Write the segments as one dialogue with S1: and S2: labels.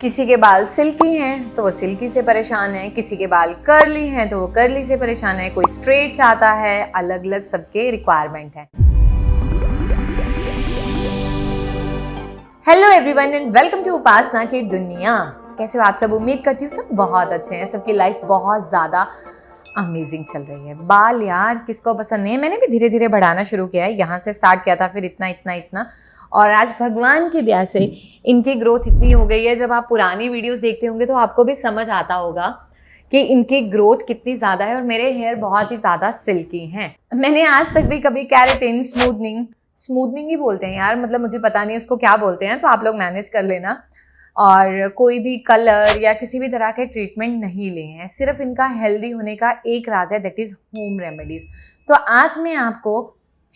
S1: किसी के बाल सिल्की हैं तो वो सिल्की से परेशान है, किसी के बाल कर्ली हैं तो वो कर्ली से परेशान है, कोई स्ट्रेट चाहता है, अलग अलग सबके रिक्वायरमेंट है। Hello everyone and welcome to Upasana की दुनिया। कैसे हो आप सब? उम्मीद करती हूँ सब बहुत अच्छे हैं, सबकी लाइफ बहुत ज़्यादा अमेजिंग चल रही है। बाल यार किसको पसंद नहीं है। मैंने भी धीरे धीरे बढ़ाना शुरू किया है, यहाँ से स्टार्ट किया था, फिर इतना इतना इतना, और आज भगवान की दया से इनकी ग्रोथ इतनी हो गई है। जब आप पुरानी वीडियोस देखते होंगे तो आपको भी समझ आता होगा कि इनकी ग्रोथ कितनी ज़्यादा है और मेरे हेयर बहुत ही ज़्यादा सिल्की हैं। मैंने आज तक भी कभी कैरेटिन, स्मूथनिंग ही बोलते हैं यार, मतलब मुझे पता नहीं उसको क्या बोलते हैं, तो आप लोग मैनेज कर लेना। और कोई भी कलर या किसी भी तरह के ट्रीटमेंट नहीं लिए हैं। सिर्फ इनका हेल्दी होने का एक राज है, दैट इज़ होम रेमेडीज़। तो आज मैं आपको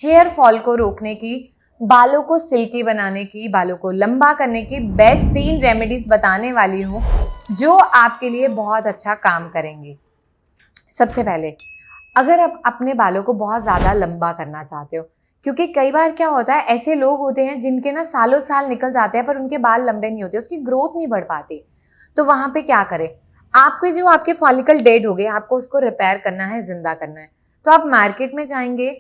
S1: हेयर फॉल को रोकने की, बालों को सिल्की बनाने की, बालों को लंबा करने की बेस्ट 3 रेमेडीज बताने वाली हूँ जो आपके लिए बहुत अच्छा काम करेंगी। सबसे पहले, अगर आप अपने बालों को बहुत ज़्यादा लंबा करना चाहते हो, क्योंकि कई बार क्या होता है, ऐसे लोग होते हैं जिनके ना सालों साल निकल जाते हैं पर उनके बाल लंबे नहीं होते, उसकी ग्रोथ नहीं बढ़ पाती। तो वहाँ पे क्या करें? आपके जो आपके फॉलिकल डेड हो गए, आपको उसको रिपेयर करना है, जिंदा करना है। तो आप मार्केट में जाएंगे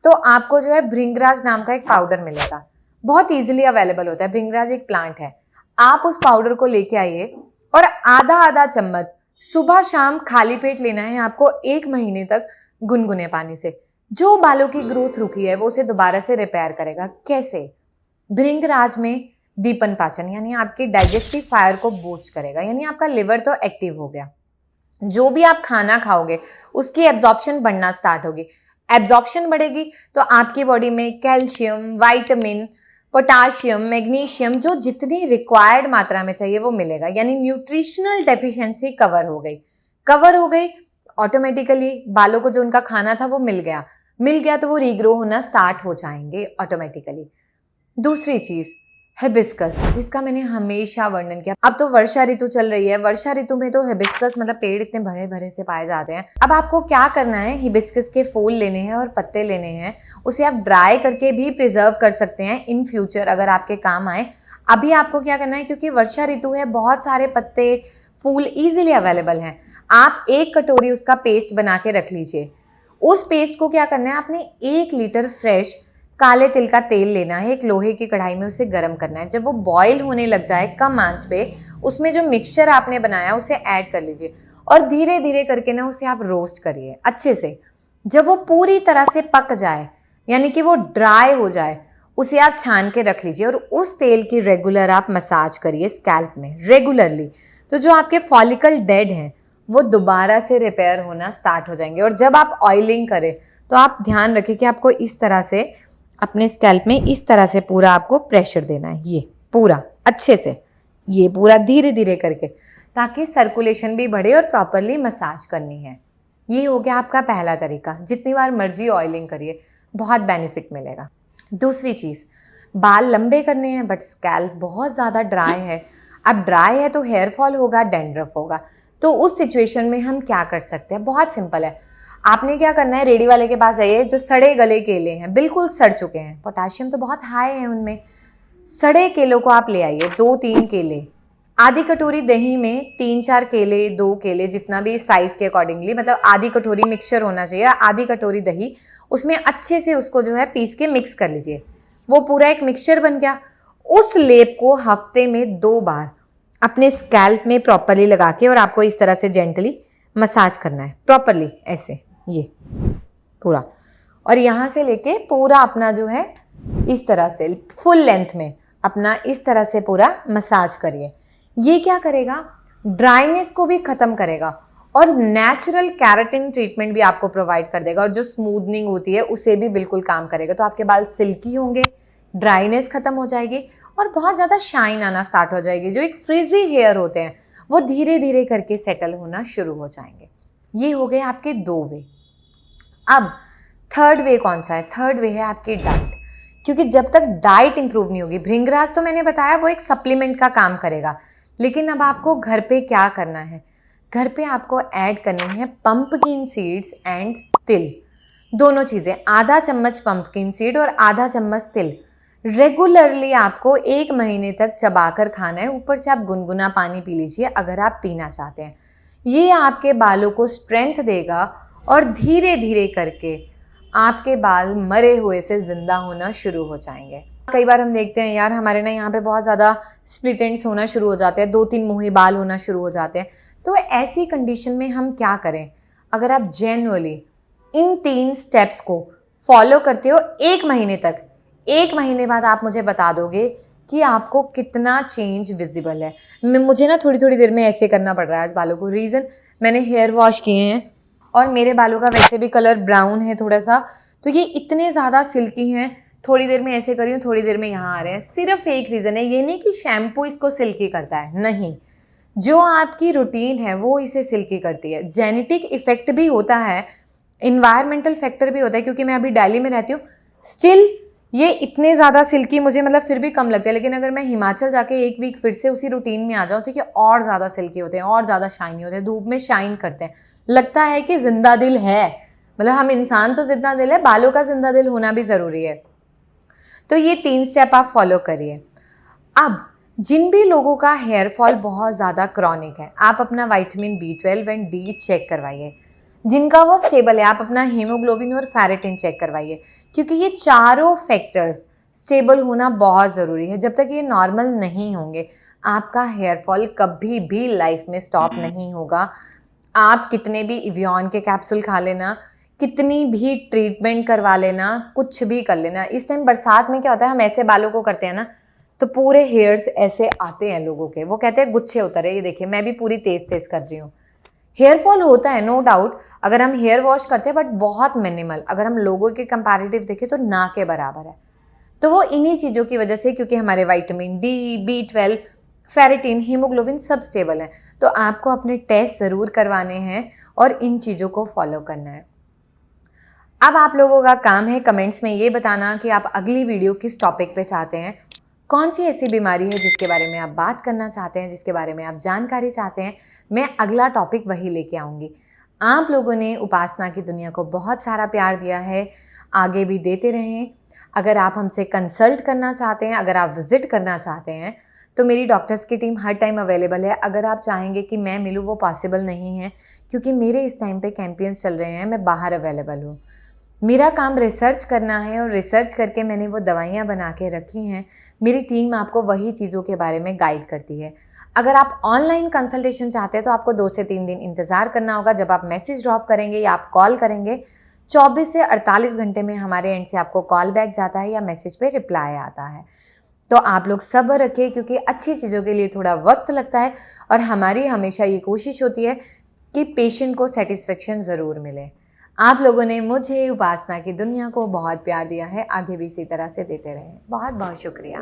S1: तो आपको जो है भृंगराज नाम का एक पाउडर मिलेगा, बहुत ईजिली अवेलेबल होता है। भृंगराज एक प्लांट है। आप उस पाउडर को लेके आइए और आधा आधा चम्मच सुबह शाम खाली पेट लेना है आपको 1 महीने तक, गुनगुने पानी से। जो बालों की ग्रोथ रुकी है वो उसे दोबारा से रिपेयर करेगा। कैसे? भृंगराज में दीपन पाचन यानी आपके डाइजेस्टिव फायर को बूस्ट करेगा, यानी आपका लिवर तो एक्टिव हो गया। जो भी आप खाना खाओगे उसकी एब्जॉर्प्शन बढ़ना स्टार्ट होगी। एब्जॉर्प्शन बढ़ेगी तो आपकी बॉडी में कैल्शियम, विटामिन, पोटाशियम, मैग्नीशियम, जो जितनी रिक्वायर्ड मात्रा में चाहिए वो मिलेगा, यानी न्यूट्रिशनल डेफिशिएंसी कवर हो गई। ऑटोमेटिकली बालों को जो उनका खाना था वो मिल गया तो वो रीग्रो होना स्टार्ट हो जाएंगे ऑटोमेटिकली। दूसरी चीज, हिबिस्कस, जिसका मैंने हमेशा वर्णन किया। अब तो वर्षा ऋतु चल रही है, वर्षा ऋतु में तो हिबिस्कस मतलब पेड़ इतने बड़े भरे से पाए जाते हैं। अब आपको क्या करना है, हिबिस्कस के फूल लेने हैं और पत्ते लेने हैं। उसे आप ड्राई करके भी प्रिजर्व कर सकते हैं इन फ्यूचर, अगर आपके काम आए। अभी आपको क्या करना है, क्योंकि वर्षा ऋतु है, बहुत सारे पत्ते, फूल ईजिली अवेलेबल हैं। आप 1 कटोरी उसका पेस्ट बना के रख लीजिए। उस पेस्ट को क्या करना है, आपने 1 लीटर फ्रेश काले तिल का तेल लेना है, एक लोहे की कढ़ाई में उसे गर्म करना है। जब वो बॉईल होने लग जाए कम आंच पे, उसमें जो मिक्सचर आपने बनाया उसे ऐड कर लीजिए और धीरे धीरे करके ना उसे आप रोस्ट करिए अच्छे से। जब वो पूरी तरह से पक जाए, यानी कि वो ड्राई हो जाए, उसे आप छान के रख लीजिए और उस तेल की रेगुलर आप मसाज करिए स्कैल्प में रेगुलरली। तो जो आपके फॉलिकल डेड हैं वो दोबारा से रिपेयर होना स्टार्ट हो जाएंगे। और जब आप ऑयलिंग करें तो आप ध्यान रखें कि आपको इस तरह से अपने स्कैल्प में इस तरह से पूरा आपको प्रेशर देना है, ये पूरा अच्छे से, ये पूरा धीरे धीरे करके, ताकि सर्कुलेशन भी बढ़े और प्रॉपरली मसाज करनी है। ये हो गया आपका पहला तरीका। जितनी बार मर्जी ऑयलिंग करिए, बहुत बेनिफिट मिलेगा। दूसरी चीज़, बाल लंबे करने हैं बट स्कैल्प बहुत ज़्यादा ड्राई है। अब ड्राई है तो हेयर फॉल होगा, डैंड्रफ होगा। तो उस सिचुएशन में हम क्या कर सकते हैं? बहुत सिंपल है। आपने क्या करना है, रेडी वाले के पास जाइए। जो सड़े गले केले हैं, बिल्कुल सड़ चुके हैं, पोटाशियम तो बहुत हाई है उनमें, सड़े केलों को आप ले आइए। 2-3 केले, आधी कटोरी दही में 3-4 केले, 2 केले, जितना भी साइज के अकॉर्डिंगली, मतलब आधी कटोरी मिक्सचर होना चाहिए, आधी कटोरी दही, उसमें अच्छे से उसको जो है पीस के मिक्स कर लीजिए। वो पूरा एक मिक्सचर बन गया। उस लेप को हफ्ते में 2 बार अपने स्कैल्प में प्रॉपरली लगा के, और आपको इस तरह से जेंटली मसाज करना है प्रॉपरली, ऐसे ये पूरा, और यहाँ से लेके पूरा अपना जो है इस तरह से फुल लेंथ में अपना इस तरह से पूरा मसाज करिए। ये क्या करेगा, ड्राइनेस को भी खत्म करेगा और नेचुरल कैराटिन ट्रीटमेंट भी आपको प्रोवाइड कर देगा, और जो स्मूथनिंग होती है उसे भी बिल्कुल काम करेगा। तो आपके बाल सिल्की होंगे, ड्राइनेस खत्म हो जाएगी और बहुत ज़्यादा शाइन आना स्टार्ट हो जाएगी। जो एक फ्रिजी हेयर होते हैं वो धीरे धीरे करके सेटल होना शुरू हो जाएंगे। ये हो गए आपके 2 वे। अब थर्ड वे कौन सा है? थर्ड वे है आपकी डाइट, क्योंकि जब तक डाइट इंप्रूव नहीं होगी, भृंगराज तो मैंने बताया वो एक सप्लीमेंट का काम करेगा, लेकिन अब आपको घर पे क्या करना है, घर पे आपको ऐड करनी है पंपकिन सीड्स एंड तिल, दोनों चीज़ें। आधा चम्मच पंपकिन सीड और आधा चम्मच तिल रेगुलरली आपको 1 महीने तक चबाकर खाना है, ऊपर से आप गुनगुना पानी पी लीजिए अगर आप पीना चाहते हैं। ये आपके बालों को स्ट्रेंथ देगा और धीरे धीरे करके आपके बाल मरे हुए से ज़िंदा होना शुरू हो जाएंगे। कई बार हम देखते हैं यार हमारे ना यहाँ पे बहुत ज़्यादा स्प्लिट एंड्स होना शुरू हो जाते हैं, 2-3 मुँहे बाल होना शुरू हो जाते हैं। तो ऐसी कंडीशन में हम क्या करें? अगर आप जेन्युइनली इन 3 स्टेप्स को फॉलो करते हो 1 महीने तक, 1 महीने बाद आप मुझे बता दोगे कि आपको कितना चेंज विजिबल है। मुझे ना थोड़ी थोड़ी देर में ऐसे करना पड़ रहा है आज बालों को। रीज़न, मैंने हेयर वॉश किए हैं और मेरे बालों का वैसे भी कलर ब्राउन है थोड़ा सा, तो ये इतने ज़्यादा सिल्की हैं। थोड़ी देर में ऐसे करी हूँ, थोड़ी देर में यहाँ आ रहे हैं। सिर्फ एक रीज़न है, ये नहीं कि शैम्पू इसको सिल्की करता है, नहीं, जो आपकी रूटीन है वो इसे सिल्की करती है। जेनेटिक इफेक्ट भी होता है, इन्वायरमेंटल फैक्टर भी होता है, क्योंकि मैं अभी दिल्ली में रहती हूँ, स्टिल ये इतने ज़्यादा सिल्की मुझे मतलब फिर भी कम लगते हैं। लेकिन अगर मैं हिमाचल जाके 1 वीक फिर से उसी रूटीन में आ जाऊँ तो ये और ज़्यादा सिल्की होते हैं, और ज़्यादा शाइनी होते हैं, धूप में शाइन करते हैं, लगता है कि जिंदा दिल है। मतलब हम इंसान तो जिंदा दिल है, बालों का जिंदा दिल होना भी ज़रूरी है। तो ये 3 स्टेप आप फॉलो करिए। अब जिन भी लोगों का हेयर फॉल बहुत ज़्यादा क्रॉनिक है, आप अपना vitamin B12 and D check करवाइए। जिनका वो स्टेबल है, आप अपना हीमोग्लोबिन और फेरेटिन चेक करवाइए, क्योंकि ये चारों फैक्टर्स स्टेबल होना बहुत ज़रूरी है। जब तक ये नॉर्मल नहीं होंगे, आपका हेयर फॉल कभी भी लाइफ में स्टॉप नहीं होगा। आप कितने भी इवियन के कैप्सूल खा लेना, कितनी भी ट्रीटमेंट करवा लेना, कुछ भी कर लेना, इस टाइम बरसात में क्या होता है, हम ऐसे बालों को करते हैं ना, तो पूरे हेयर्स ऐसे आते हैं लोगों के, वो कहते हैं गुच्छे उतरे। ये देखिए मैं भी पूरी तेज तेज कर रही हूँ। हेयर फॉल होता है नो डाउट, अगर हम हेयर वॉश करते हैं, बट बहुत मिनिमल। अगर हम लोगों के कंपैरेटिव देखें तो ना के बराबर है। तो वो इन्हीं चीज़ों की वजह से, क्योंकि हमारे vitamin D, B12, ferritin, haemoglobin सब स्टेबल है। तो आपको अपने टेस्ट ज़रूर करवाने हैं और इन चीज़ों को फॉलो करना है। अब आप लोगों का काम है कमेंट्स में ये बताना कि आप अगली वीडियो किस टॉपिक पे चाहते हैं, कौन सी ऐसी बीमारी है जिसके बारे में आप बात करना चाहते हैं, जिसके बारे में आप जानकारी चाहते हैं। मैं अगला टॉपिक वही लेके आऊँगी। आप लोगों ने उपासना की दुनिया को बहुत सारा प्यार दिया है, आगे भी देते रहें। अगर आप हमसे कंसल्ट करना चाहते हैं, अगर आप विज़िट करना चाहते हैं, तो मेरी डॉक्टर्स की टीम हर टाइम अवेलेबल है। अगर आप चाहेंगे कि मैं मिलूँ, वो पॉसिबल नहीं है, क्योंकि मेरे इस टाइम पे कैंपेन्स चल रहे हैं, मैं बाहर अवेलेबल हूँ। मेरा काम रिसर्च करना है और रिसर्च करके मैंने वो दवाइयाँ बना के रखी हैं। मेरी टीम आपको वही चीज़ों के बारे में गाइड करती है। अगर आप ऑनलाइन कंसल्टेशन चाहते हैं तो आपको 2 से 3 दिन इंतज़ार करना होगा। जब आप मैसेज ड्रॉप करेंगे या आप कॉल करेंगे, 24 से 48 घंटे में हमारे एंड से आपको कॉल बैक जाता है या मैसेज पे रिप्लाई आता है। तो आप लोग सब्र रखिए, क्योंकि अच्छी चीज़ों के लिए थोड़ा वक्त लगता है और हमारी हमेशा ये कोशिश होती है कि पेशेंट को सेटिस्फेक्शन ज़रूर मिले। आप लोगों ने मुझे, उपासना की दुनिया को बहुत प्यार दिया है, आगे भी इसी तरह से देते रहें। बहुत बहुत शुक्रिया।